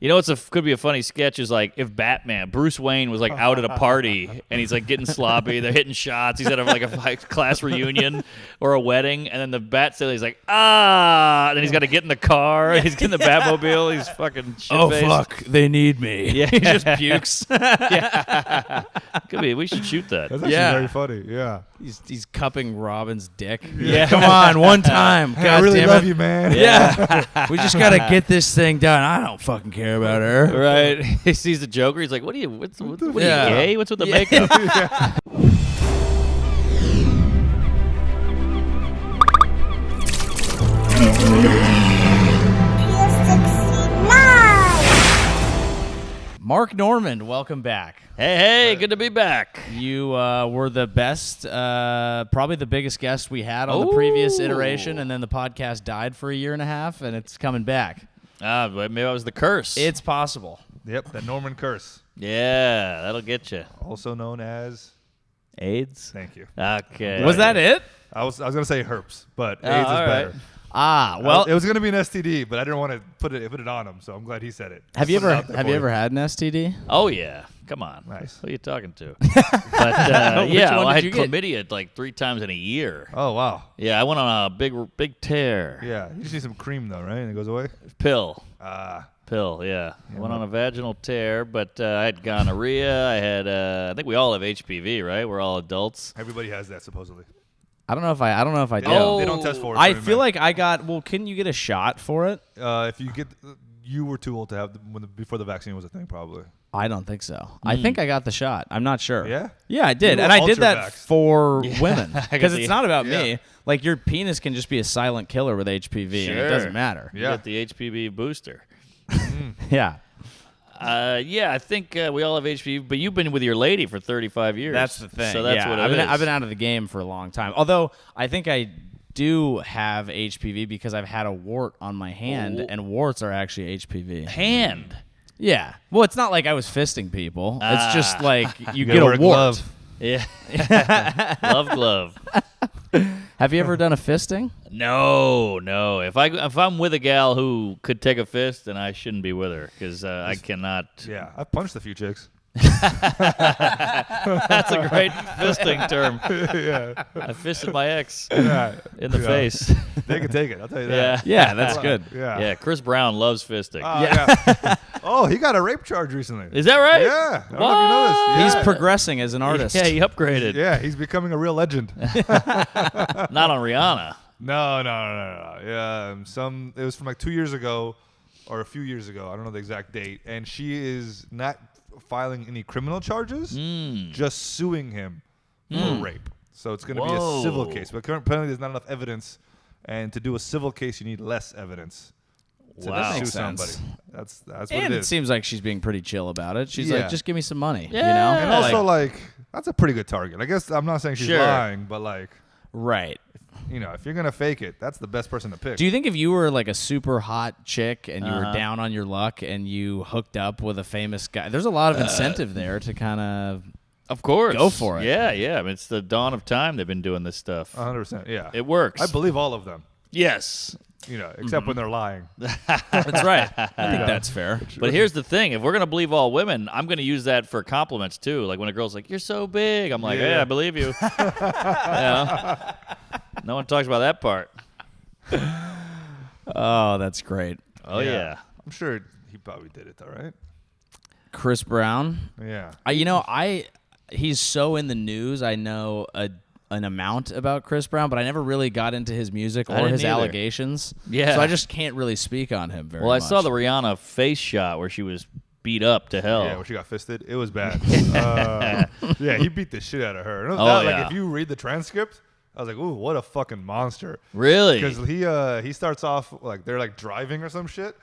You know what's could be a funny sketch is like if Bruce Wayne was like out at a party and he's like getting sloppy, they're hitting shots, he's at like a class reunion or a wedding, and then the Bat Sailor, he's like, and then he's got to get in the car, and he's getting the Batmobile, he's fucking shit-faced. Oh, fuck, they need me. Yeah. He just pukes. Yeah. Could be, we should shoot that. That's actually very funny, yeah. He's cupping Robin's dick. Yeah. Come on, one time. Hey, I really love you, man. Yeah. We just got to get this thing done. I don't fucking care about her. Right. He sees the Joker, he's like, what are you, what are you, gay? What's with the makeup? Mark Normand, welcome back. Hey, good to be back. You were the best, probably the biggest guest we had on the previous iteration, and then the podcast died for a year and a half, and it's coming back. Maybe I was the curse. It's possible. Yep, the Norman curse. Yeah, that'll get you. Also known as AIDS? Thank you. Okay. Was that it? I was going to say herpes, but AIDS is better. Well, it was going to be an STD, but I didn't want to put it on him, so I'm glad he said it. Have you ever had an STD? Oh yeah, come on. Nice. Who are you talking to? But yeah, one I had did you get? chlamydia like 3 times in a year. Oh wow. Yeah, I went on a big tear. Yeah, you just need some cream though, right? And it goes away. Pill. Pill. Yeah. I went on a vaginal tear, but I had gonorrhea. I had. I think we all have HPV, right? We're all adults. Everybody has that supposedly. I don't know if I do. They don't test for it. I feel like I got. Well, couldn't you get a shot for it? If you were too old to have before the vaccine was a thing, probably. I don't think so. I think I got the shot. I'm not sure. Yeah? Yeah, I did, You and were I did that ultra-vaxxed. for women because the- it's not about me. Like your penis can just be a silent killer with HPV, and it doesn't matter. You get the HPV booster. Yeah. Yeah, I think we all have HPV, but you've been with your lady for 35 years. That's the thing. So that's what it is. I've been out of the game for a long time. Although I think I do have HPV because I've had a wart on my hand, and warts are actually HPV. Hand. Yeah. Well, it's not like I was fisting people. It's just like you gotta get wear a a wart. glove. Yeah. Glove. Have you ever done a fisting? No. If I'm with a gal who could take a fist, then I shouldn't be with her because I cannot. Yeah, I've punched a few chicks. That's a great fisting term. Yeah. I fisted my ex Yeah. in the face. They can take it. I'll tell you that. Yeah, that's good. Yeah. Yeah, Chris Brown loves fisting. Yeah. Oh, he got a rape charge recently. Is that right? Yeah. I don't know if you know this. Yeah. He's progressing as an artist. Yeah, he upgraded. Yeah, he's becoming a real legend. Not on Rihanna. No. Yeah, it was from like 2 years ago or a few years ago. I don't know the exact date. And she is not filing any criminal charges, just suing him for rape. So it's going to be a civil case. But apparently there's not enough evidence. And to do a civil case, you need less evidence to Wow. sue Makes somebody. sense. That's what And it it is. seems like she's being pretty chill about it. She's Yeah. like, just give me some money. Yeah. You know? And also, like, that's a pretty good target. I guess I'm not saying she's Sure. lying, but, like, Right. if you're going to fake it, that's the best person to pick. Do you think if you were like a super hot chick and you were down on your luck and you hooked up with a famous guy, there's a lot of incentive there to kind Of course. Go for it. Yeah. I mean, it's the dawn of time they've been doing this stuff. 100%, yeah. It works. I believe all of them, Yes. except when they're lying. That's right. I think that's fair. But here's the thing. If we're going to believe all women, I'm going to use that for compliments, too. Like when a girl's like, you're so big. I'm like, Yeah. yeah, I believe you. No one talks about that part. Oh, that's great. Oh, yeah. I'm sure he probably did it, though, right? Chris Brown. Yeah. He's so in the news. I know an amount about Chris Brown, but I never really got into his music or didn't his either. allegations. Yeah. So I just can't really speak on him very Well, I much. saw the Rihanna face shot where she was beat up to hell. Yeah, when she got fisted, it was bad. Yeah, he beat the shit out of her. yeah. If you read the transcript, I was like, ooh, what a fucking monster. Really? Because he starts off like they're like driving or some shit,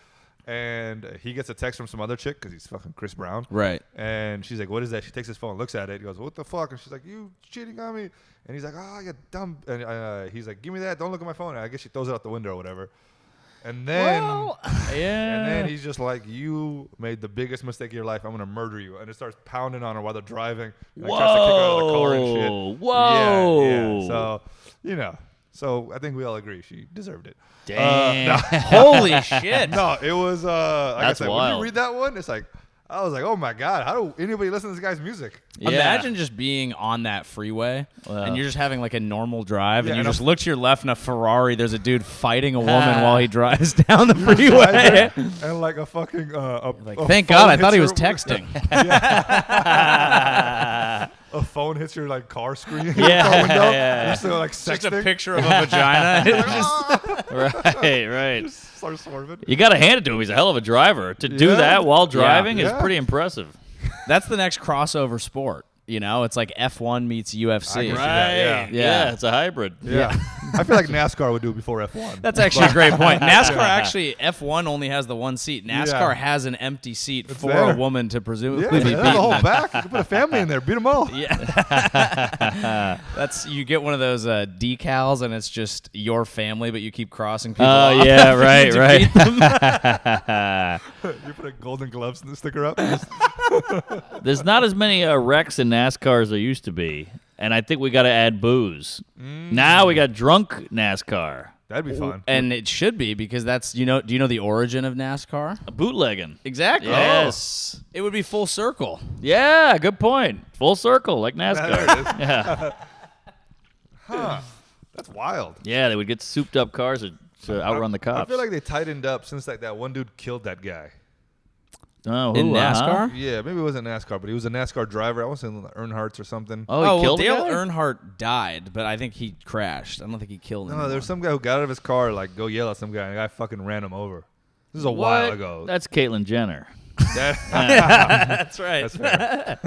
and he gets a text from some other chick because he's fucking Chris Brown. Right. And she's like, what is that? She takes his phone, looks at it. He goes, what the fuck? And she's like, you cheating on me? And he's like, oh, you dumb. And he's like, give me that. Don't look at my phone. And I guess she throws it out the window or whatever. And then, yeah. and then he's just like, you made the biggest mistake of your life. I'm going to murder you. And it starts pounding on her while they're driving. Like, tries to kick her out of the car and shit. Whoa. Yeah. So, So I think we all agree she deserved it. Damn. Holy shit. No, it was like That's I said, when wild. you read that one, it's like I was like, oh my god, how do anybody listen to this guy's music? Yeah. Imagine just being on that freeway and you're just having like a normal drive and Yeah, you and just a- look to your left in a Ferrari. There's a dude fighting a woman while he drives down the freeway. And like a fucking Thank God, I thought he was texting. A phone hits your like car screen. Yeah, your car window. yeah. You're still like Just a sexting. picture of a vagina. It's just- right. Start swerving. You got to hand it to him. He's a hell of a driver. To do Yeah. that while driving is Yeah. pretty impressive. That's the next crossover sport. You know, it's like F1 meets UFC. I can see Right. that, yeah. Yeah, it's a hybrid. Yeah. I feel like NASCAR would do it before F1. That's actually a great point. NASCAR actually, F1 only has the one seat. NASCAR Yeah. has an empty seat It's for there. a woman to presumably yeah, be there's beaten. a whole back. You can put a family in there, beat them all. Yeah. That's you get one of those decals and it's just your family, but you keep crossing people. Oh off yeah, to right, beat them. right. You put a golden gloves sticker up. There's not as many wrecks in NASCAR as there used to be, and I think we got to add booze. Now we got drunk NASCAR, That'd be fun. And it should be because that's do you know the origin of NASCAR? bootlegging. Exactly. Yes. It would be full circle. Yeah, good point. Full circle like NASCAR. There it is. Yeah, Huh. That's wild. yeah. They would get souped up cars to outrun the cops. I feel like they tightened up since like that one dude killed that guy. Oh, In who, NASCAR? Yeah, maybe it wasn't NASCAR, but he was a NASCAR driver. I want to say Earnhardt's or something. Oh, he well, killed Dale a guy? Earnhardt died, but I think he crashed. I don't think he killed anyone. No, there was some guy who got out of his car, like go yell at some guy, and the guy fucking ran him over. This is a What? while ago. That's Caitlyn Jenner. That's right. That's fair.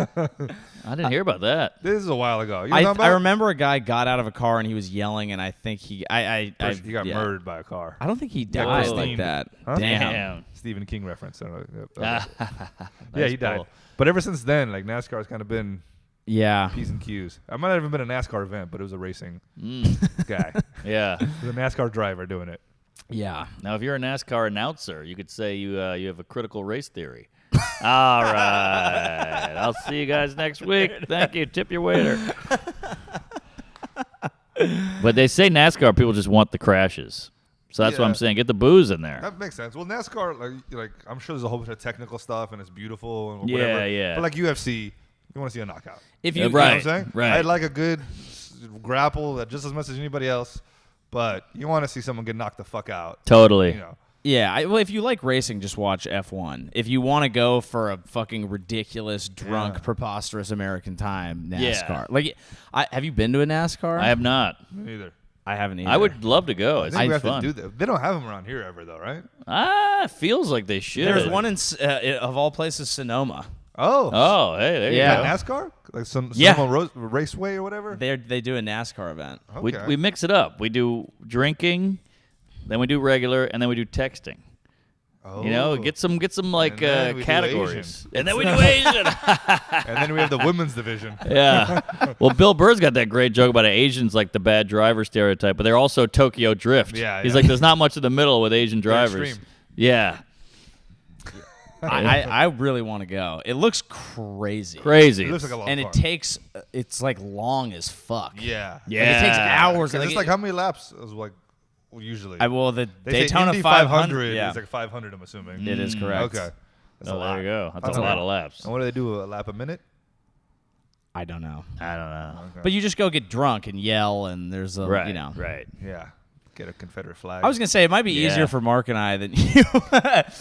I didn't hear about that. This is a while ago. You know what I'm talking I about? remember a guy got out of a car and he was yelling, and I think he He got yeah. murdered by a car. I don't think he Yeah, died Christine. like that. Huh? Damn. Stephen King reference. I don't know. Nice Yeah, he died. pull. But ever since then, like NASCAR's kind of been Yeah. P's and Q's. I might not have even been a NASCAR event, but it was a racing Mm, guy. yeah. It was a NASCAR driver doing it. Yeah. Now, if you're a NASCAR announcer, you could say you have a critical race theory. All right. I'll see you guys next week. Thank you. Tip your waiter. But they say NASCAR people just want the crashes. So that's what I'm Yeah. saying. Get the booze in there. That makes sense. Well, NASCAR, like I'm sure there's a whole bunch of technical stuff and it's beautiful and Yeah, whatever. yeah. But like UFC, you want to see a knockout. If Yeah, you You know what I'm Right, saying? right. I'd like a good grapple that just as much as anybody else, but you want to see someone get knocked the fuck out. Totally. You know. Yeah, well, if you like racing, just watch F1. If you want to go for a fucking ridiculous, drunk, Yeah. preposterous American time, Yeah. NASCAR. Like, have you been to a NASCAR? I have not. Me neither. I haven't either. I would love to go. I It's think we have fun. to do that. They don't have them around here ever, though, right? Feels like they should. There's one in, of all places, Sonoma. Oh. Oh, hey, there Yeah. you go. NASCAR? Like some Yeah. raceway or whatever? They do a NASCAR event. Okay. We mix it up. We do drinking, then we do regular, and then we do texting. Oh. You know, get some like And then we do categories, and then we do Asian. And then we have the women's division. Yeah. Well, Bill Burr's got that great joke about Asians like the bad driver stereotype, but they're also Tokyo Drift. Yeah, He's yeah. like, there's not much in the middle with Asian They're drivers. extreme. Yeah. I really want to go. It looks crazy. Crazy. It looks like a long And car. it takes, it's like long as fuck. Yeah. Like, it takes hours. Because it's like how many laps is like usually? The They say Daytona Indy 500. Yeah, is like 500, I'm assuming. it is correct. Okay. That's Oh, a lot. there you go. That's That's a a lot lot. of laps. And what do they do? A lap a minute? I don't know. I don't know. Okay. But you just go get drunk and yell, and there's a, Right. you know. Right. Yeah. Get a Confederate flag. I was gonna say it might be Yeah. easier for Mark and I than you.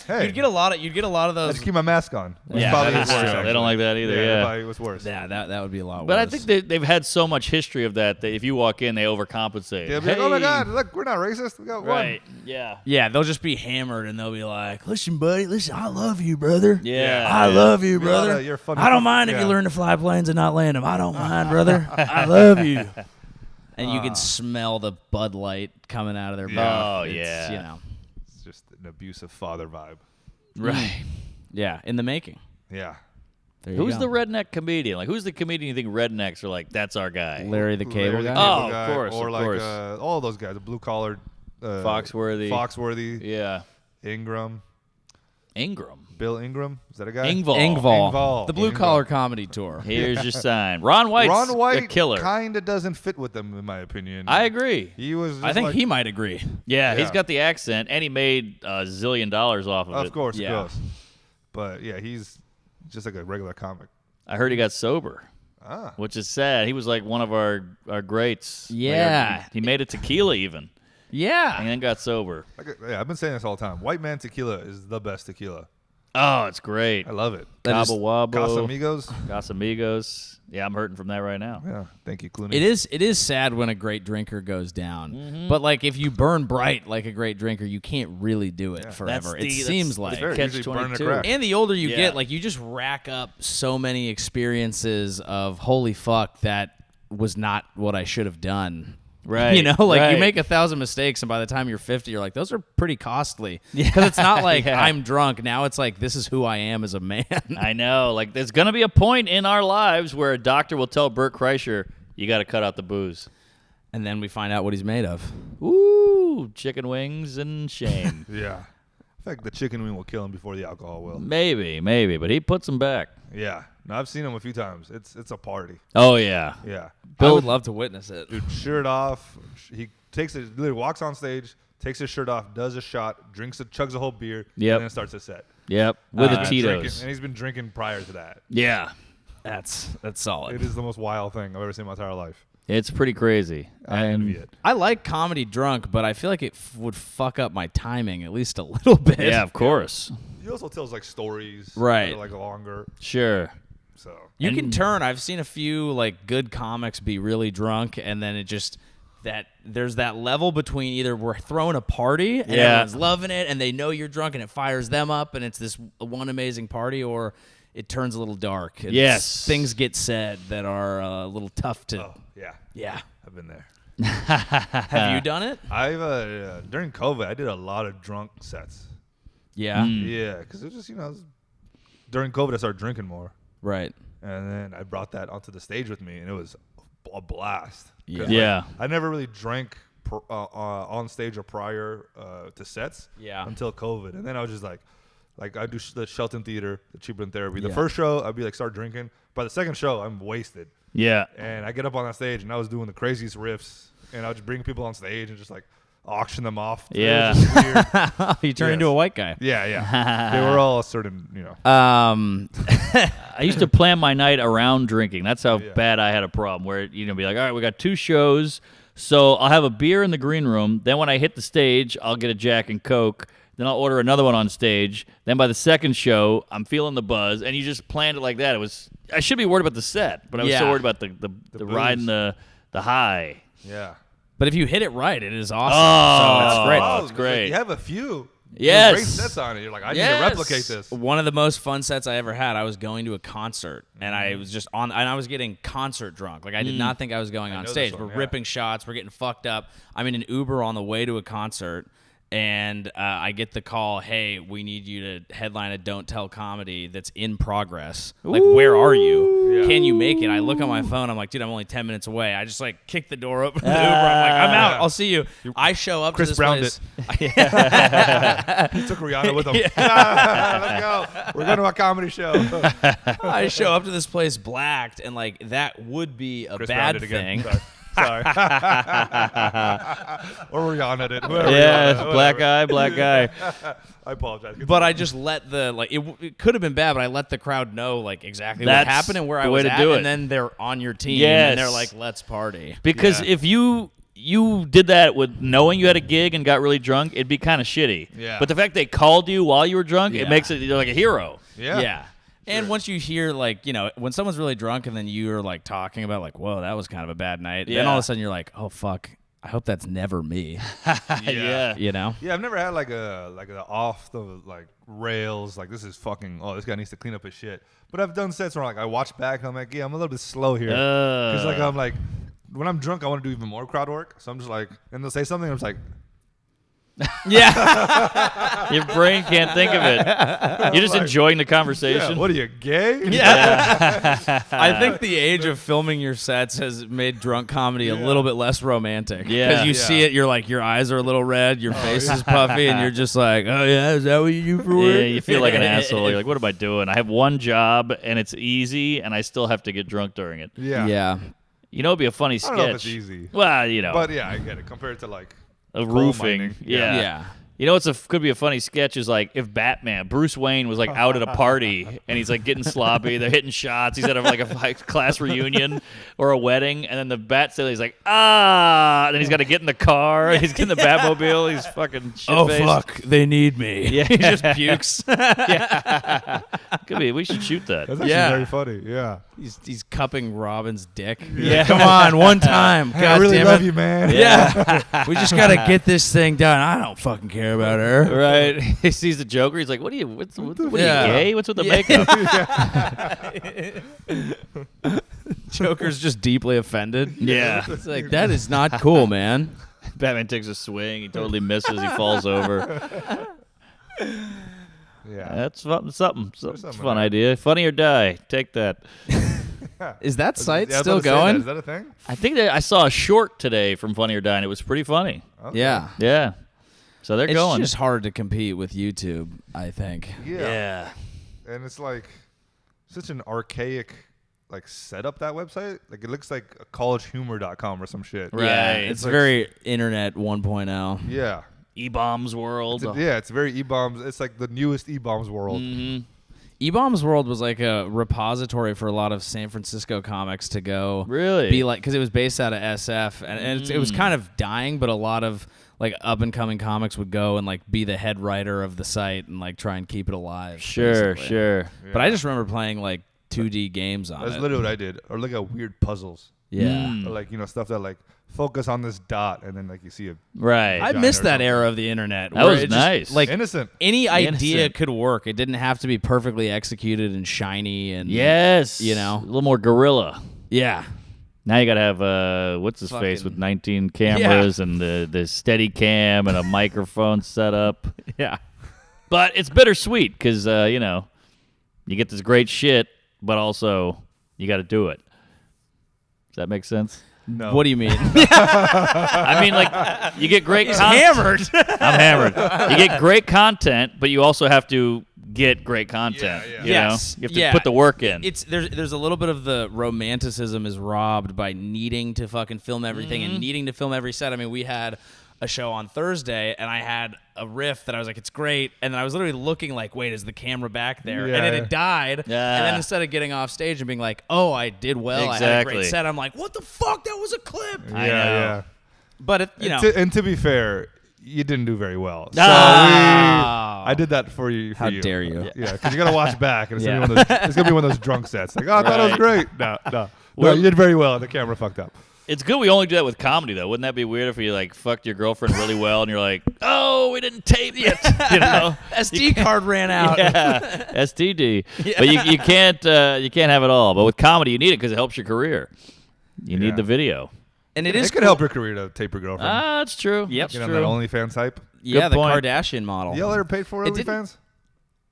Hey. You'd get a lot of I those. just keep my mask on. Which Yeah, probably that is is worse. true. They actually. don't like that either. Yeah. Probably was worse. Yeah, that would be a lot But I worse. think they've had so much history of that if you walk in, they overcompensate. They'll be like, oh my Hey. God, look, we're not racist. We got Right. Yeah. yeah, they'll just be hammered and they'll be like, "Listen, buddy, listen, I love you, brother. Yeah. I love you, Be a lot brother. of, "You're funny." I don't mind if Yeah. you learn to fly planes and not land them. I don't mind, brother. I love you." And you can smell the Bud Light coming out of their Yeah. mouth. Oh, It's, yeah. you know, It's just an abusive father vibe. Right. yeah, in the making. Yeah. There you Who's go. the redneck comedian? Like, who's the comedian you think rednecks are like, that's our guy? Larry the Cable Larry the Guy? Oh, of Guy, course, Or of like course. all those guys, the blue collared. Foxworthy. Foxworthy. Yeah. Ingram. Ingram. Bill Ingram. Is that a guy? Engvall. The Blue Engvall. Collar Comedy Tour. Here's your sign. Ron White's a killer. Kind of doesn't fit with them, in my opinion. I agree. He was. Just I think like, he might agree. Yeah, he's Yeah. got the accent, and he made $1 zillion off of it. Of course, Yeah. of course. But yeah, he's just like a regular comic. I heard he got sober, which is sad. He was like one of our greats. Like, Yeah. he made it tequila even, Yeah. and then got sober. I've been saying this all the time. White man tequila is the best tequila. Oh, it's great. I love it. Cabo Wabo. Casamigos. Casamigos. Yeah, I'm hurting from that right now. Yeah, thank you, Clooney. It is sad when a great drinker goes down. Mm-hmm. But like if you burn bright like a great drinker, you can't really do it forever. It seems like. very catch usually burn the 22. crack. And the older you Yeah. get, like you just rack up so many experiences of holy fuck, that was not what I should have done. Right. You know, like right. you make 1,000 mistakes, and by the time you're 50, you're like, those are pretty costly. Because it's not like Yeah. I'm drunk. Now it's like, this is who I am as a man. I know. Like, there's going to be a point in our lives where a doctor will tell Bert Kreischer, you got to cut out the booze. And then we find out what he's made of. Ooh, chicken wings and shame. Yeah. In fact, the chicken wing will kill him before the alcohol will. maybe, but he puts them back. Yeah. No, I've seen him a few times. It's a party. Oh, yeah. Yeah. I would love to witness it. Dude, shirt off. He literally walks on stage, takes his shirt off, does a shot, chugs a whole beer, Yep. and then starts a set. Yep, with the He's been Tito's. drinking- and he's been drinking prior to that. Yeah, That's solid. It is the most wild thing I've ever seen in my entire life. it's pretty crazy. I envy it. I like comedy drunk, but I feel like it would fuck up my timing at least a little bit. Yeah, of course. He also tells like stories, Right. that are, like longer. Sure. So You can turn. I've seen a few like good comics be really drunk, and then it just there's that level between either we're throwing a party and Yeah. everyone's loving it, and they know you're drunk, and it fires them up, and it's this one amazing party, or it turns a little dark. And Yes. things get said that are a little tough to. oh yeah, Yeah. I've been there. Have you done it? I've during COVID I did a lot of drunk sets. Yeah. Yeah, because it was just during COVID I started drinking more, Right. and then I brought that onto the stage with me, and it was a blast. 'Cause, Yeah. Yeah. I never really drank on stage or prior to sets until COVID, and then I was just like I do the Shelton Theater, the Cheaper Therapy. The Yeah. first show I'd be like start drinking. By the second show I'm wasted, Yeah. and I get up on that stage and I was doing the craziest riffs, and I would just bring people on stage and just like auction them off. Yeah. It was just weird. You turn Yes. into a white guy. Yeah. They were all a certain, I used to plan my night around drinking. That's how Yeah. bad I had a problem. Where be like, all right, we got 2 shows, so I'll have a beer in the green room. Then when I hit the stage, I'll get a Jack and Coke. Then I'll order another one on stage. Then by the second show, I'm feeling the buzz, and you just planned it like that. I should be worried about the set, but I was so Yeah. worried about the riding the high. yeah. But if you hit it right, it is awesome. Oh, so that's great. Oh, That's great. You have a few Yes. great sets on it. You're like, I need Yes. to replicate this. One of the most fun sets I ever had, I was going to a concert, and I was just and I was getting concert drunk. Like, I did not think I was going on know stage. this one, We're yeah. ripping shots. We're getting fucked up. I'm in an Uber on the way to a concert, and I get the call, hey, we need you to headline a Don't Tell comedy that's in progress. Like, where are you? Yeah. Can you make it? I look on my phone. I'm like, dude, I'm only 10 minutes away. I just, like, kick the door open to the Uber. I'm like, I'm out. I'll see you. I show up Chris to this Browned place. He took Rihanna with him. Let's go. We're going to a comedy show. I show up to this place blacked, and, like, that would be a Chris bad Browned it again. thing. Sorry. Or Rihanna did. Whoever Yeah, Rihanna, black guy. I apologize. But I just let it could have been bad, but I let the crowd know like exactly That's what happened and where I the way was to at, do it. and then they're on your team, Yes. and they're like, "Let's party." Because Yeah. if you did that with knowing you had a gig and got really drunk, it'd be kind of shitty. Yeah. But the fact they called you while you were drunk, Yeah. it makes it you're like a hero. Yeah. And once you hear like when someone's really drunk and then you're like talking about like, "Whoa, that was kind of a bad night," then all of a sudden you're like, "Oh fuck, I hope that's never me." Yeah. You know? Yeah, I've never had like a off the like rails, like this is fucking, oh, this guy needs to clean up his shit. But I've done sets where like I watch back and I'm like, yeah, I'm a little bit slow here. Because like I'm like, when I'm drunk, I want to do even more crowd work. So I'm just like, and they'll say something, I'm just like, Yeah. Your brain can't think of it. You're just enjoying the Yeah, conversation. what are you, gay? Yeah. I think the age of filming your sets has made drunk comedy a little bit less romantic. Yeah. Because you Yeah. see it, you're like, your eyes are a little red, your face is puffy, and you're just like, oh, yeah, is that what you do for work? Yeah, you feel like an asshole. You're like, what am I doing? I have one job, and it's easy, and I still have to get drunk during it. Yeah. Yeah. You know, it'd be a funny I sketch. don't know if it's easy. Well, you know, But yeah, I get it. Compared to like a coal roofing. mining. Yeah. Yeah. You know, could be a funny sketch is like if Bruce Wayne was like out at a party and he's like getting sloppy, they're hitting shots. He's at like a class reunion or a wedding, and then the Bat Sailor, he's like, and then he's got to get in the car. He's getting the Batmobile. He's fucking shit-faced. Oh, fuck. They need me. Yeah. He just pukes. Could be. We should shoot that. That's actually Yeah. very funny. Yeah. He's cupping Robin's dick. Yeah. Come on, one time. Hey, God I really damn love it. you, man. Yeah. We just got to get this thing done. I don't fucking care about her. Right? He sees the Joker. He's like, "What are you? What are Yeah. you gay? What's with the makeup?" Joker's just deeply offended. Yeah. It's like, that is not cool, man. Batman takes a swing. He totally misses. He falls over. Yeah. That's something. Something. It's a something fun there. idea. Funny or die. Take that. Is that site Yeah, I was still about to say that. going? Is that a thing? I think that I saw a short today from Funny or Die, and it was pretty funny. Okay. Yeah. Yeah. So they're It's going. just hard to compete with YouTube, I think. Yeah. And it's like such an archaic like setup, that website. Like it looks like collegehumor.com or some shit. Right. Yeah, It's it's like- very internet 1.0. Yeah. E-bombs world. Yeah, it's very E-bombs. It's like the newest E-bombs world. Mm-hmm. E-Bombs World was like a repository for a lot of San Francisco comics to go Really? be like, because it was based out of SF, and it was kind of dying, but a lot of like up and coming comics would go and like be the head writer of the site and like try and keep it alive. Sure, basically. sure. But I just remember playing like 2D games on That's it. literally what I did. Or look at weird puzzles. Yeah. Or like, stuff that like focus on this dot and then like you see a Right. I Giant missed or that something. era of the internet. That where was it just, nice. Like innocent. any idea Innocent. could work. It didn't have to be perfectly executed and shiny and Yes. You know? A little more gorilla. yeah. Now you got to have, what's his face Fucking- with 19 cameras and the steady cam and a microphone set up. Yeah. But it's bittersweet because, you get this great shit, but also you got to do it. Does that make sense? No. What do you mean? I mean, like, you get great content. hammered. I'm hammered. You get great content, but you also have to get great content. Yeah, yeah. You Yes. know? You have to Yeah. put the work in. It's there's a little bit of the romanticism is robbed by needing to fucking film everything and needing to film every set. I mean, we had a show on Thursday and I had a riff that I was like, it's great, and then I was literally looking like, wait, is the camera back there? And then Yeah. it died. Yeah. And then instead of getting off stage and being like, oh, I did well, I had a Exactly. great set, I'm like, what the fuck? That was a clip. Yeah, I know. yeah. But it, you know, And to be fair, you didn't do very well. So I did that for you. How dare you. Yeah, because you got to watch back, and it's Yeah. gonna be one of those drunk sets. Like, oh, I thought it was great. No, you did very well, and the camera fucked up. It's good we only do that with comedy, though. Wouldn't that be weird if you, like, fucked your girlfriend really well and you're like, oh, we didn't tape yet, you know? SD card ran out. Yeah, STD. But you can't have it all. But with comedy, you need it because it helps your career. You Yeah. need the video. And it It is could help your career to tape your girlfriend. That's true. Yep. That's Get on true. that OnlyFans hype. Yeah, Good the point. Kardashian model. Y'all ever paid for It didn't- OnlyFans?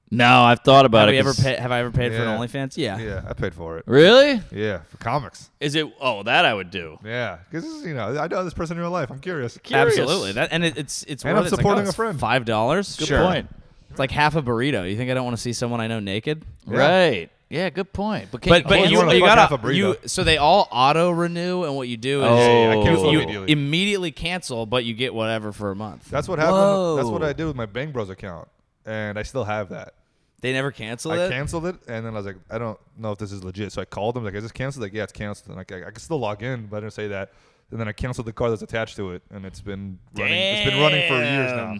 No, I've thought about Have it. I ever paid for an Yeah. OnlyFans? Yeah. Yeah, I paid for it. Really? Yeah, for comics. Is it? Oh, that I would do. Yeah, because I know this person in real life. I'm curious. Curious. Absolutely. That and it's And worth I'm it. It's supporting like, a friend. $5. Good Sure. point. It's like half a burrito. You think I don't want to see someone I know naked? Yeah. Right. Yeah, good point. But, But you you, wanna you fuck half a gotta you burrito. so they all auto renew, and what you do is Oh. I cancel you immediately. immediately cancel, but you get whatever for a month. That's what happened. Whoa. That's what I did with my Bang Bros account, and I still have that. They never cancel I it. canceled it, and then I was like, I don't know if this is legit. So I called them, like, is this canceled? Like, yeah, it's canceled. And I can still log in, but I didn't say that. And then I canceled the card that's attached to it, and it's been running. It's been running for years now.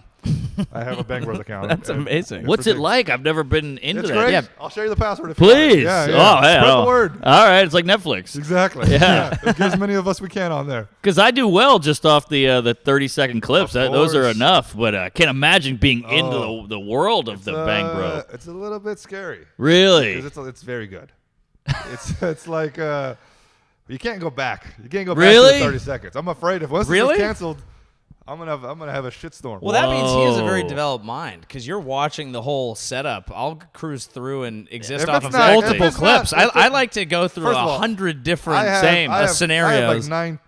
I have a Bang Bros account. That's and amazing. it's What's it ridiculous. like? I've never been into It's that. great. Yeah. I'll share you the password if you want it. Please. Yeah, yeah. Oh, hey, Spread oh. the word. All right. It's like Netflix. Exactly. Yeah. Get as many of us we can on there. Because I do well just off the 30-second clips. Of Those are course. enough. But I can't imagine being into Oh. the world of the Bang Bro. It's a little bit scary. Really? Because it's very good. It's like you can't go back. You can't go back Really? to the 30 seconds. I'm afraid if once Really? it's canceled, I'm gonna have a shitstorm. Well, that means he has a very Whoa. developed mind because you're watching the whole setup. I'll cruise through and exist If off it's of not- if multiple it's clips. not- if I it- like to go through First of all, 100 different I have scenarios. like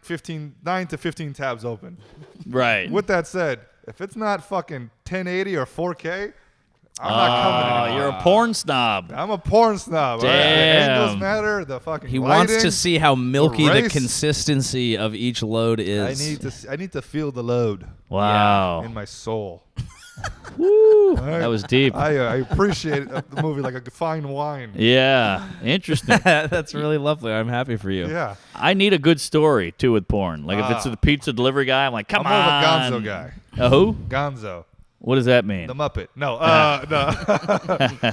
9 to 15 tabs open. Right. With that said, if it's not fucking 1080 or 4K, I'm not coming Oh, anymore. you're a porn snob. I'm a porn snob. all right? The Damn. angles matter. The fucking He wants lighting. to see how milky the race. consistency of each load is. I need to feel the load Wow. in my soul. Woo. All right? That was deep. I appreciate the movie like a fine wine. Yeah. Interesting. That's really lovely. I'm happy for you. Yeah. I need a good story too with porn. Like if it's the pizza delivery guy, I'm like, come I'm on. more of a Gonzo guy. A who? Gonzo. What does that mean? The Muppet. No. No.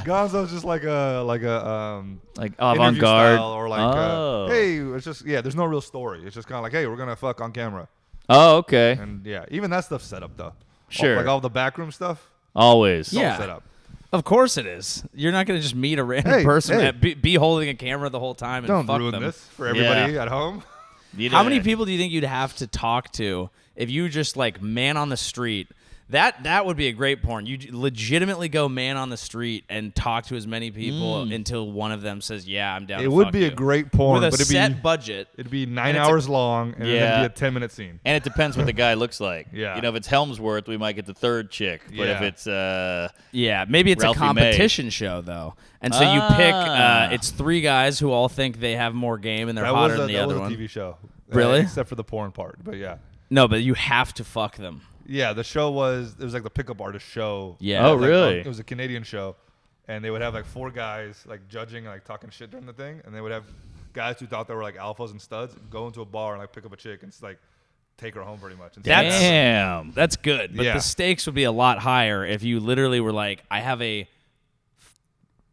Gonzo's just like a Like interview avant-garde. style or like Oh. hey, it's just there's no real story. It's just kind of like, hey, we're gonna fuck on camera. Oh, okay. And yeah, even that stuff's set up though. Sure. Like all the backroom stuff. Always. It's all Yeah. set up. Of course it is. You're not going to just meet a random Hey, person hey. and be holding a camera the whole time and Don't fuck ruin them. this for everybody at home. How many people do you think you'd have to talk to if you just like man on the street? That would be a great porn. You legitimately go man on the street and talk to as many people until one of them says, "Yeah, I'm down." It to would fuck be you." a great porn, with a but it'd set be budget. it'd be 9 And it's a- hours long and then Yeah. it'd be a 10-minute scene. And it depends what the guy looks like. Yeah. You know, if it's Helmsworth, we might get the third chick. But if Yeah. it's Yeah, maybe it's Ralphie a competition show though, and so you pick. It's three guys who all think they have more game and they're hotter than the other that one. was a TV show. Really? Except for the porn part, but yeah. No, but you have to fuck them. Yeah, the show was like the pickup artist show. Yeah. Oh, Like, really? It was a Canadian show, and they would have like 4 guys like judging and like talking shit during the thing, and they would have guys who thought they were like alphas and studs go into a bar and like pick up a chick and like take her home pretty much. And That's- damn. That's good, but Yeah. the stakes would be a lot higher if you literally were like, I have a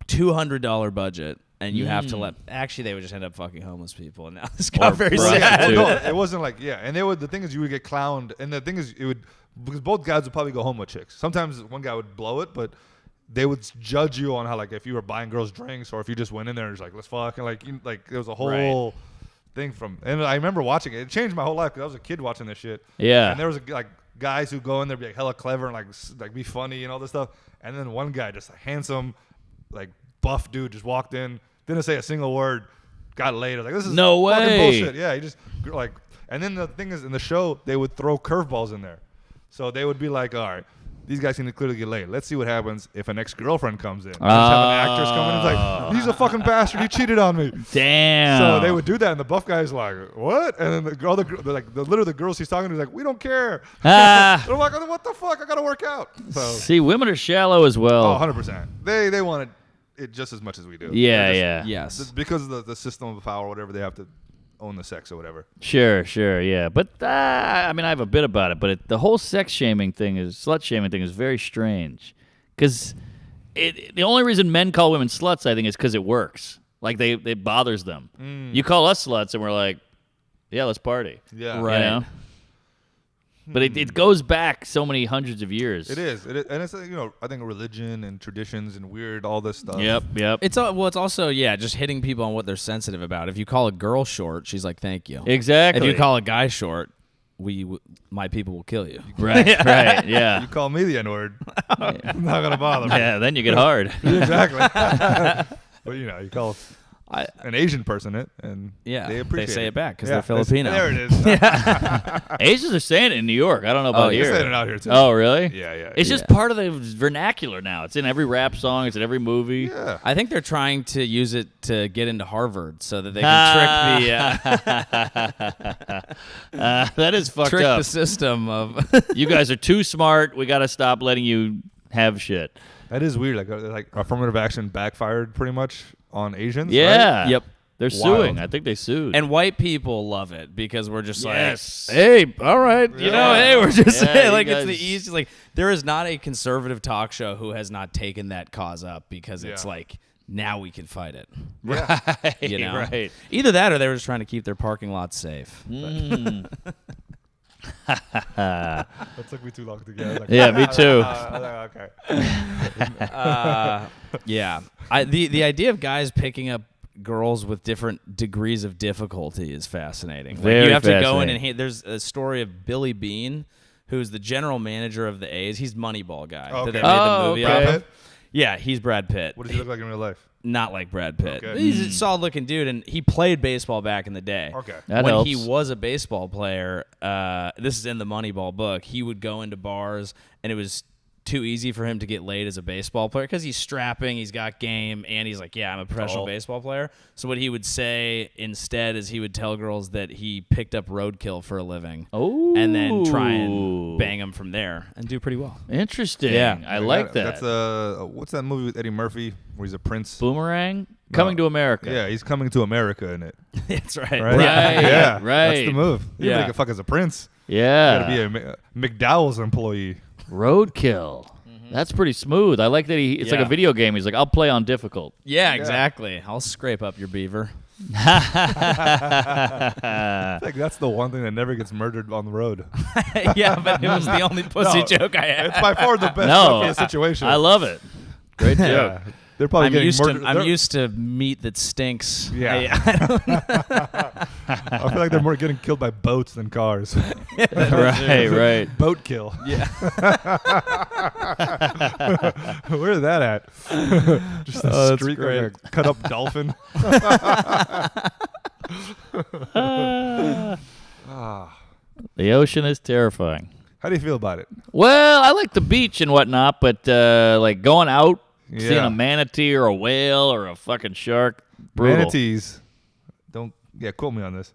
$200 budget, and you have to let. Actually, they would just end up fucking homeless people, and now this got Or very prostitutes. sad. Well, no, it wasn't like and they would. The thing is, you would get clowned, and the thing is, it would because both guys would probably go home with chicks. Sometimes one guy would blow it, but they would judge you on how like if you were buying girls drinks or if you just went in there and just like let's fuck and like there was a whole thing from. And I remember watching it. It changed my whole life because I was a kid watching this shit. Yeah. And there was like guys who go in there be like hella clever and like be funny and all this stuff. And then one guy just a handsome, like buff dude just walked in, didn't say a single word, got laid. I was like, this is No fucking way. bullshit. Yeah, he just like. And then the thing is, in the show, they would throw curveballs in there. So they would be like, all right, these guys seem to clearly get laid. Let's see what happens if an ex-girlfriend comes in. Just have an actress come in and it's like, he's a fucking bastard. He cheated on me. Damn. So they would do that, and the buff guy's like, what? And then literally the girls he's talking to is like, we don't care. Ah. They're like, what the fuck? I got to work out. So, See, women are shallow as well. oh, 100%. They wanted it just as much as we do. Yeah, They're just- yeah. Yes. Because of the system of power, whatever, they have to own the sex or whatever. Sure, yeah. But I mean, I have a bit about it, but the whole sex shaming thing slut shaming thing is very strange. Because the only reason men call women sluts, I think, is because it works. Like, it bothers them. You call us sluts, and we're like, yeah, let's party. Yeah. Right. You know? But it goes back so many hundreds of years. It is. And it's, I think religion and traditions and weird, all this stuff. Yep. It's also just hitting people on what they're sensitive about. If you call a girl short, she's like, "Thank you." Exactly. If you call a guy short, my people will kill you. Right, You yeah. call me the N-word, I'm not going to bother me. Yeah, then you get hard. Exactly. But, you call an Asian person it, and Yeah, they appreciate say it back because Yeah, they're Filipino. There it is. Asians are saying it in New York. I don't know about You're here. saying it out here, too. Oh, really? Yeah. It's just part of the vernacular now. It's in every rap song. It's in every movie. Yeah. I think they're trying to use it to get into Harvard so that they can That is fucked trick up. the system of. You guys are too smart. We got to stop letting you have shit. That is weird. Like affirmative action backfired pretty much on Asians. Yeah. Right? Yep. They're Wild. suing. I think they sued. And white people love it because we're just Yes. like, hey, all right, Yeah. we're just Yeah, like you it's the guys- easiest. Like there is not a conservative talk show who has not taken that cause up because it's Yeah. like now we can fight it. right. You know, Right. Either that or they were just trying to keep their parking lot safe. That took me too long to get. Like, Yeah, me too. Okay. Yeah, the idea of guys picking up girls with different degrees of difficulty is fascinating. Like Very you have to go in fascinating. and there's a story of Billy Bean, who's the general manager of the A's. He's Moneyball guy Okay. that they made the movie okay. of. Brad Pitt? Yeah, he's Brad Pitt. What does he look like in real life? Not like Brad Pitt. Okay. He's a solid-looking dude, and he played baseball back in the day. Okay. That when helps. he was a baseball player, this is in the Moneyball book, he would go into bars, and it was too easy for him to get laid as a baseball player because he's strapping, he's got game, and he's like, yeah, I'm a professional baseball player. So what he would say instead is he would tell girls that he picked up roadkill for a living. Oh. And then try and bang them from there and do pretty well. Interesting. Yeah. I like that. That's what's that movie with Eddie Murphy where he's a prince? Boomerang? Coming to America. Yeah, he's coming to America in it. That's right. Right? Right, Yeah, right. That's the move. You Yeah. make a fuck as a prince. Yeah. You gotta be a McDowell's employee. Roadkill. That's pretty smooth. I like that it's like a Yeah. video game. He's like, I'll play on difficult. Yeah, exactly. I'll scrape up your beaver. I think that's the one thing that never gets murdered on the road. Yeah, but it was the only pussy No, joke I had. It's by far the best No. stuff in the situation. I love it. Great joke. Yeah. They're probably getting murdered. I'm used to meat that stinks. Yeah. I feel like they're more getting killed by boats than cars. Right. Boat kill. Yeah. Where's that at? Just a Oh, that's streak great. like a cut up dolphin. The ocean is terrifying. How do you feel about it? Well, I like the beach and whatnot, but like going out, seeing Yeah. a manatee or a whale or a fucking shark, brutal. Manatees. Quote me on this.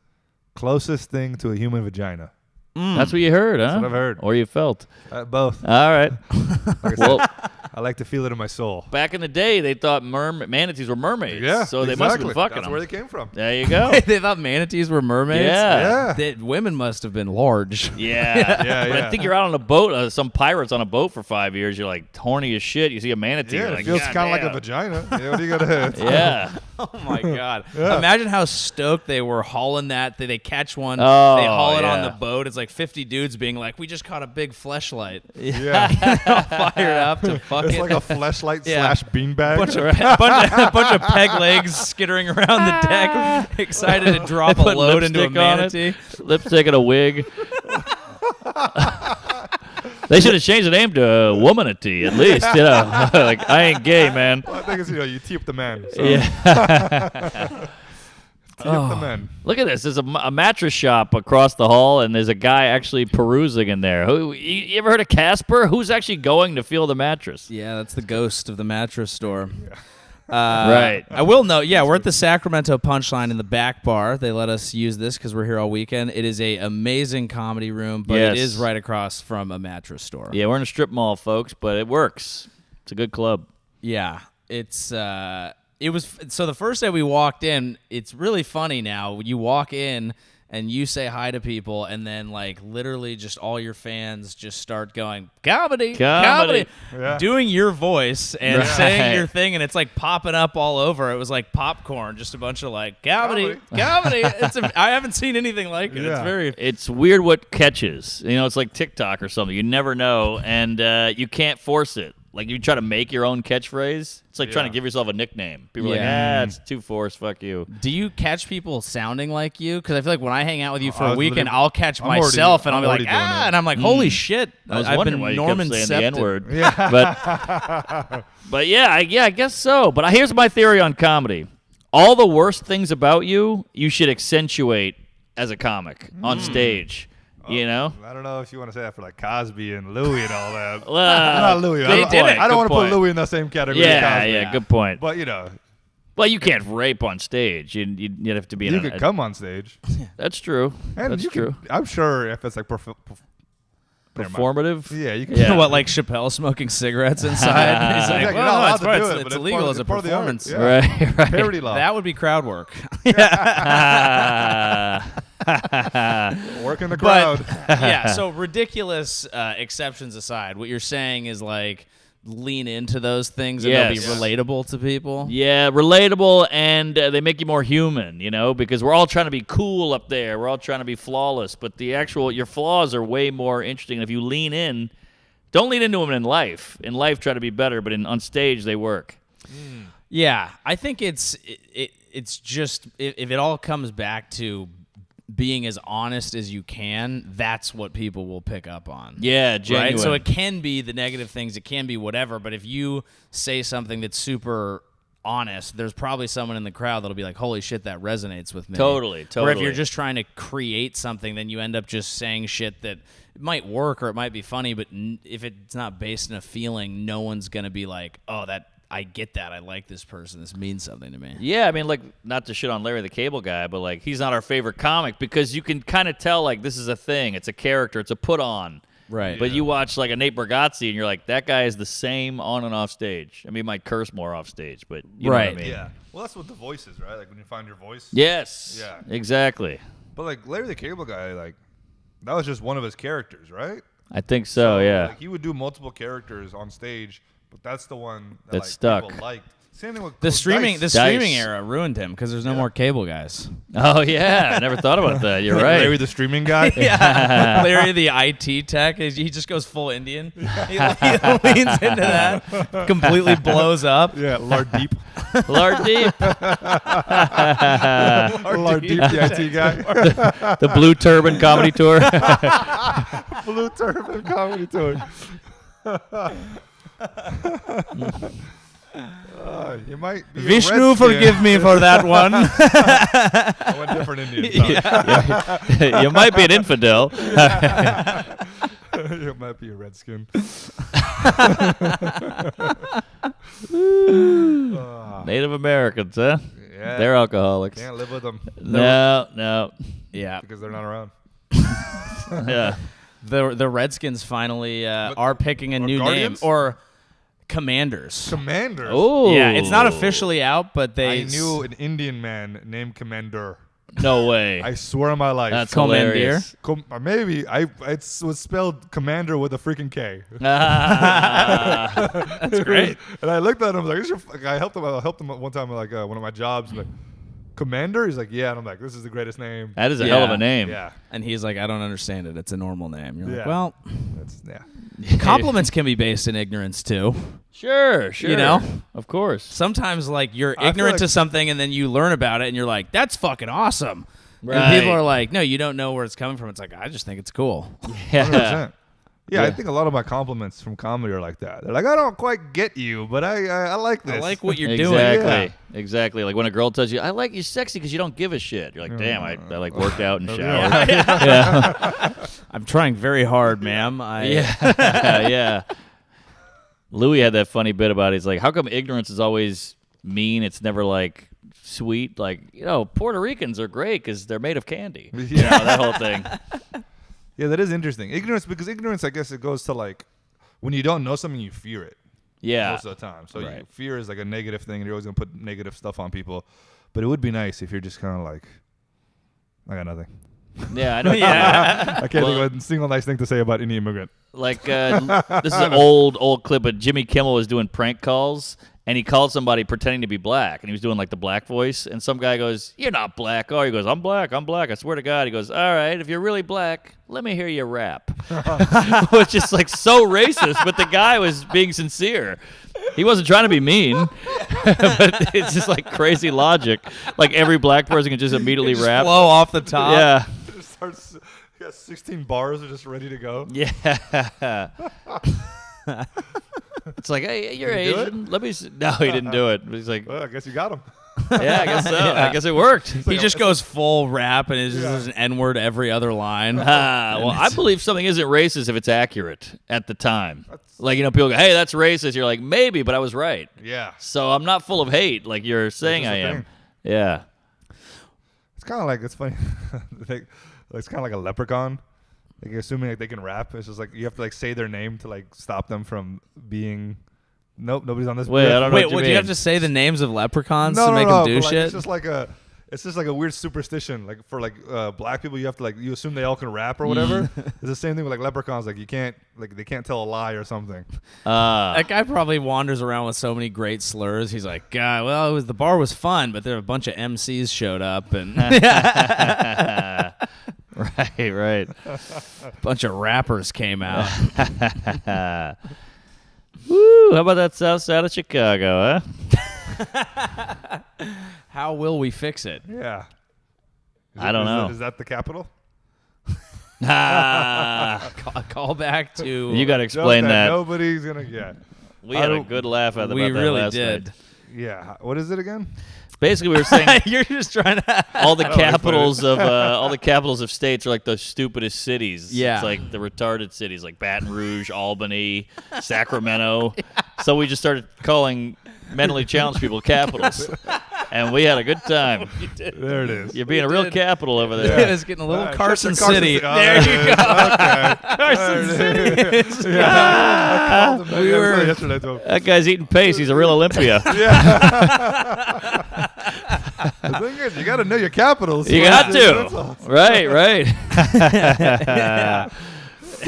Closest thing to a human vagina. That's what you heard, huh? That's what I've heard. Or you felt. Both. All right. Like I said, Well, I like to feel it in my soul. back in the day, they thought manatees were mermaids. Yeah. So they must have been exactly. fucking That's them. where they came from. There you go. They thought manatees were mermaids? Yeah. Yeah. Women must have been large. Yeah. Yeah, But I yeah. think you're out on a boat, some pirates on a boat for 5 years. You're like horny as shit. You see a manatee. Yeah, you're it like, feels "God kind of like a damn." vagina. Yeah, what are you gonna do? Yeah. Oh, my God. Yeah. Imagine how stoked they were hauling that. They catch one. Oh, they haul it on yeah. the boat. It's like 50 dudes being like, we just caught a big fleshlight. Yeah. Fired up to fuck It's it. like a fleshlight Yeah. / beanbag. bunch of peg legs skittering around the deck, excited to drop a Put load into a lipstick on it. manatee. Lipstick and a wig. They should have changed the name to Womanatee at least. You know, like I ain't gay, man. Well, I think it's, you tee up the man. So Yeah. tee up the man. Look at this. There's a mattress shop across the hall, and there's a guy actually perusing in there. You ever heard of Casper? Who's actually going to feel the mattress? Yeah, that's the ghost of the mattress store. Right. I will note, we're at the Sacramento Punchline in the back bar. They let us use this because we're here all weekend. It is a amazing comedy room, but Yes. it is right across from a mattress store. Yeah, we're in a strip mall, folks, but it works. It's a good club. Yeah, it's it was so the first day we walked in. It's really funny now. You walk in and you say hi to people, and then like literally just all your fans just start going comedy, Comedy. Yeah. doing your voice and Right. saying your thing, and it's like popping up all over. It was like popcorn, just a bunch of like comedy. I haven't seen anything like it. It's Yeah. very It's weird what catches. You know, it's like TikTok or something. You never know, and you can't force it. Like you try to make your own catchphrase. It's like trying to give yourself a nickname. People are Yeah. like, it's too forced. Fuck you. Do you catch people sounding like you? Because I feel like when I hang out with you for I a was weekend, literally- I'll catch I'm already- myself and I'll I'm be like, already doing it. and I'm like, holy shit! I was I've wondering been why you Norman kept saying the N-word. Yeah. But yeah, I guess so. But here's my theory on comedy. All the worst things about you should accentuate as a comic on stage. You know? I don't know if you want to say that for like Cosby and Louis and all that. Well, Not Louis. good I don't, point, I don't good want to point. put Louis in the same category as Yeah, Cosby. yeah, good point. But Well, you can't rape on stage. You'd have to be in you a... could come on stage. That's true. And That's you true. Can, I'm sure if it's like never mind. Performative? Yeah, you can. Yeah. What, like Chappelle smoking cigarettes inside? He's like, Exactly. You're well, not allowed it's, to part, do it's, it, it's but it's illegal part as a of the art. performance. Yeah. Right. Parody law. That would be crowd work. Work in the crowd. Yeah, so ridiculous exceptions aside, what you're saying is like lean into those things and they'll be Yes. relatable to people. Yeah, relatable, and they make you more human, you know, because we're all trying to be cool up there. We're all trying to be flawless, but your flaws are way more interesting. If you lean in, don't lean into them in life. In life, try to be better, but on stage, they work. Yeah, I think it's just if it all comes back to being as honest as you can, that's what people will pick up on. Yeah, genuine. Right? So it can be the negative things, it can be whatever, but if you say something that's super honest, there's probably someone in the crowd that'll be like, holy shit, that resonates with me. Totally. Or if you're just trying to create something, then you end up just saying shit that it might work or it might be funny, but if it's not based in a feeling, no one's going to be like, oh, I get that. I like this person. This means something to me. Yeah, I mean, like, not to shit on Larry the Cable Guy, but, like, he's not our favorite comic because you can kind of tell, like, this is a thing. It's a character. It's a put-on. Right. But you watch, like, a Nate Bargatze, and you're like, that guy is the same on and off stage. I mean, he might curse more off stage, but you know what I mean. Yeah. Well, that's what the voice is, right? Like, when you find your voice. Yes. Yeah. Exactly. But, like, Larry the Cable Guy, like, that was just one of his characters, right? I think so, yeah. Like, he would do multiple characters on stage, but that's the one that That like, stuck. people liked. Same thing with The streaming Dice. era ruined him because there's no more cable guys. Oh, yeah. I never thought about that. You're right. Larry the streaming guy. Yeah, Larry the IT tech, he just goes full Indian. He leans into that, completely blows up. Yeah, Lard Deep. Lard Deep. Lard Deep, the IT guy. The Blue Turban Comedy Tour. Blue Turban Comedy Tour. You might be Vishnu, forgive me for that one. I went different Indian. You might be an infidel. You might be a redskin. Native Americans, huh? Yeah. They're alcoholics. Can't live with them No. Yeah, because they're not around. Yeah. the Redskins finally are picking a new Guardians? name, or Commanders. Commanders. Oh. Yeah, it's not officially out, but they I knew an Indian man named Commander. No way. I swear on my life. That's Commandeer? hilarious. Maybe it was spelled Commander with a freaking K. That's great. And I looked at him like, I helped him one time like one of my jobs. I'm like, Commander? He's like, yeah. And I'm like, this is the greatest name. That is a hell of a name. Yeah. And he's like, I don't understand it. It's a normal name. You're like, Yeah. well, That's compliments can be based in ignorance too. Sure. You know? Of course. Sometimes like you're I feel ignorant like- to something and then you learn about it and you're like, that's fucking awesome. Right. And people are like, no, you don't know where it's coming from. It's like, I just think it's cool. Yeah. 100%. Yeah, I Yeah. think a lot of my compliments from comedy are like that. They're like, I don't quite get you, but I like this. I like what you're Exactly. doing. Exactly. Like when a girl tells you, I like you sexy because you don't give a shit. You're like, damn, I like worked out and showered. Yeah. I'm trying very hard, ma'am. Yeah. Louis had that funny bit about it. He's like, how come ignorance is always mean? It's never like sweet. Like, Puerto Ricans are great because they're made of candy. Yeah. That whole thing. Yeah, that is interesting. Because ignorance, I guess it goes to like when you don't know something, you fear it Yeah. most of the time. So Right. fear is like a negative thing, and you're always gonna put negative stuff on people. But it would be nice if you're just kind of like, I got nothing. Yeah, I know. Yeah. I can't think of a single nice thing to say about any immigrant. Like this is an old clip, but Jimmy Kimmel was doing prank calls, and he called somebody pretending to be black, and he was doing like the black voice, and some guy goes, "You're not black." Oh, he goes, "I'm black. I swear to God." He goes, "All right, if you're really black, let me hear you rap," which is like so racist, but the guy was being sincere. He wasn't trying to be mean, but it's just like crazy logic. Like every black person can just immediately Just rap. flow off the top. Yeah. Just starts. He got 16 bars, are just ready to go. Yeah. It's like, hey, you're Did he do Asian. Let me. No, he didn't do it. But he's like, Well, I guess you got him. yeah, I guess so. I guess it worked. He just goes full rap and it's just an N-word every other line. Well, I believe something isn't racist if it's accurate at the time. Like, people go, hey, that's racist. You're like, maybe, but I was right. Yeah. So I'm not full of hate like you're saying just I the am. thing. Yeah. It's kind of like, it's funny. It's kind of like a leprechaun. Like assuming like they can rap. It's just like you have to like say their name to like stop them from being. Nope, nobody's on this. Wait, riff. I don't know. Wait, what you would mean. you have to say the names of leprechauns No, to no, make no, them do but, like, shit? It's just like a weird superstition. Like for like black people, you have to like you assume they all can rap or whatever. It's the same thing with like leprechauns. Like you can't like they can't tell a lie or something. That guy probably wanders around with so many great slurs. He's like, God, well, the bar was fun, but there were a bunch of MCs showed up and right. a bunch of rappers came out. Woo! How about that south side of Chicago, huh? How will we fix it? Yeah. I don't know. Is that the capital? Ah, A call back to you got to explain Joke that. Nobody's gonna get. We had a good laugh about we that really last did. night. Yeah. What is it again? Basically, we were saying You're just trying to. all the capitals of states are like the stupidest cities. Yeah. It's like the retarded cities, like Baton Rouge, Albany, Sacramento. So we just started calling mentally challenged people capitals, and we had a good time. There it is. You're being a real capital over there. It was getting a little Carson City. Oh, There you go. Okay. Carson City. I called him We were- yesterday to him. That guy's eating pace. He's a real Olympia. The thing is, you got to know your capitals. You got to. Right.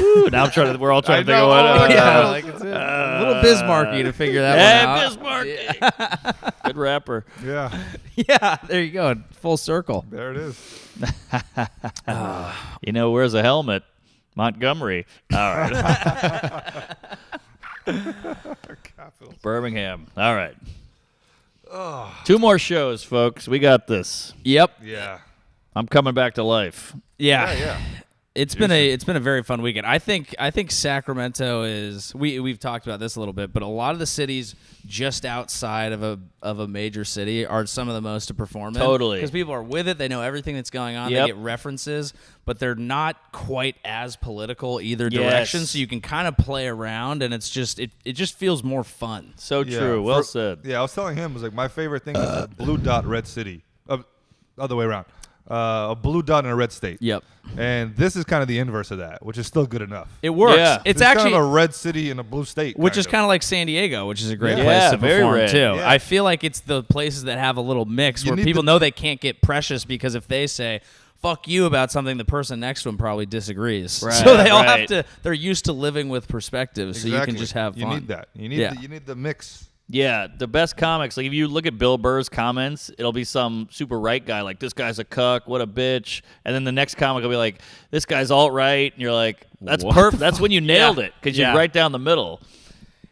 Ooh, now we're all trying to think of what. Yeah, like it's a little Bismarcky to figure that one out. Bismarck. Good rapper. Yeah, Yeah, there you go. Full circle. there it is. You know, where's a helmet? Montgomery. All right. Capitals. Birmingham. All right. 2 more shows, folks. We got this. Yep. Yeah. I'm coming back to life. Yeah. It's been a very fun weekend. I think Sacramento is we've talked about this a little bit, but a lot of the cities just outside of a major city are some of the most to perform in. Totally. Because people are with it, they know everything that's going on, Yep. they get references, but they're not quite as political either Yes. direction, so you can kind of play around and it's just it just feels more fun. So Yeah. true. Well said. Yeah, I was telling him, it was like my favorite thing is a blue dot red city. Other way around. A blue dot in a red state. Yep. And this is kind of the inverse of that, which is still good enough. It works. Yeah. It's kind actually of a red city in a blue state. which is kind of like San Diego, which is a great Yeah. place Yeah, to very perform red. too. Yeah. I feel like it's the places that have a little mix You where need people to- know they can't get precious because if they say fuck you about something, the person next to them probably disagrees. Right, So they all right. have to. They're used to living with perspectives, so you can just have fun. You need that. You need the mix. Yeah, the best comics, like if you look at Bill Burr's comments, it'll be some super right guy like, this guy's a cuck, what a bitch. And then the next comic will be like, this guy's alt-right. And you're like, that's What perfect. the That's when you nailed it because Yeah. you're right down the middle.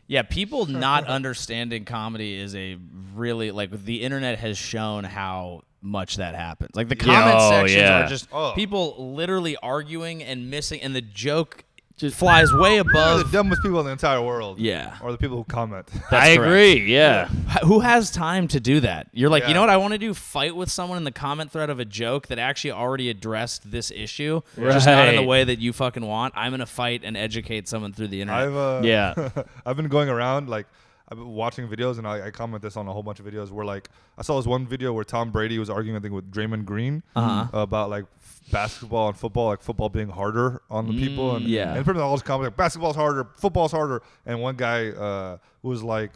Yeah, people not understanding comedy is a really like the internet has shown how much that happens. Like the comment Oh, sections yeah. are just Oh. people literally arguing and missing, and the joke just flies way They're above. the dumbest people in the entire world. Yeah. Or the people who comment. I correct. agree, yeah. Who has time to do that? You're like, Yeah. you know what I want to do? Fight with someone in the comment thread of a joke that actually already addressed this issue, just not in the Right. way that you fucking want. I'm gonna fight and educate someone through the internet. Yeah. I've been going around like I've been watching videos and I comment this on a whole bunch of videos where like I saw this one video where Tom Brady was arguing I think with Draymond Green about like basketball and football, like football being harder on the people and yeah. and pretty much all those comments like basketball's harder, football's harder, and one guy was like.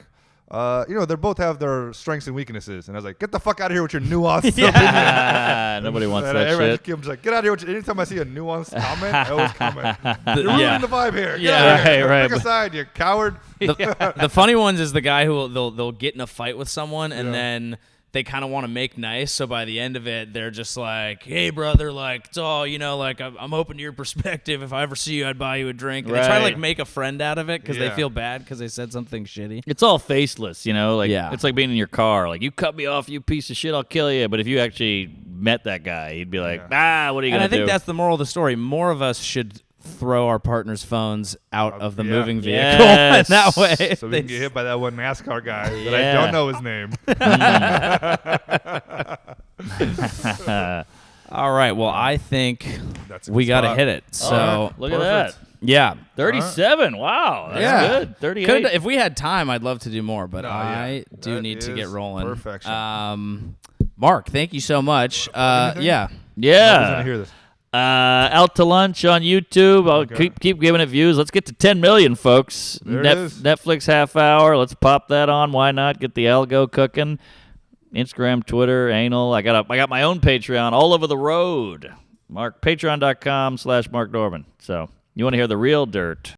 They both have their strengths and weaknesses, and I was like, "Get the fuck out of here with your nuanced opinion." Nobody wants And that everybody shit. just keeps like, "Get out of here!" With your, anytime I see a nuanced comment, I always comment. You're Yeah. ruining the vibe here. Get Yeah. out of here. Right. Pick a side, you coward. The funny ones is the guy who they'll get in a fight with someone and Yeah. then they kind of want to make nice. So by the end of it, they're just like, "Hey, brother, like it's all like I'm open to your perspective. If I ever see you, I'd buy you a drink." And they try to like Right. make a friend out of it because they Yeah. feel bad because they said something shitty. It's all faceless, like Yeah. it's like being in your car. Like, you cut me off, you piece of shit, I'll kill you. But if you actually met that guy, he'd be like, what are you And going I to do? think that's the moral of the story. More of us should throw our partners' phones out of the yeah. moving vehicle. Yes. And that way, So we they- can get hit by that one NASCAR guy that Yeah. I don't know his name. all right. Well, I think That's a we good got to spot. hit it. So, All right, look at that. yeah. 37. Wow. That's Yeah. good. 38. Could've- if we had time, I'd love to do more, but No, I yeah. do That need to get is rolling. perfection. Mark, thank you so much. anything? Yeah. Who's Yeah. gonna hear this? Out to lunch on YouTube. I'll Okay. keep giving it views. Let's get to 10 million, folks. There it is. Netflix half hour. Let's pop that on. Why not? Get the algo cooking. Instagram, Twitter, anal. I got my own Patreon all over the road. Patreon.com/Mark Norman. So you want to hear the real dirt.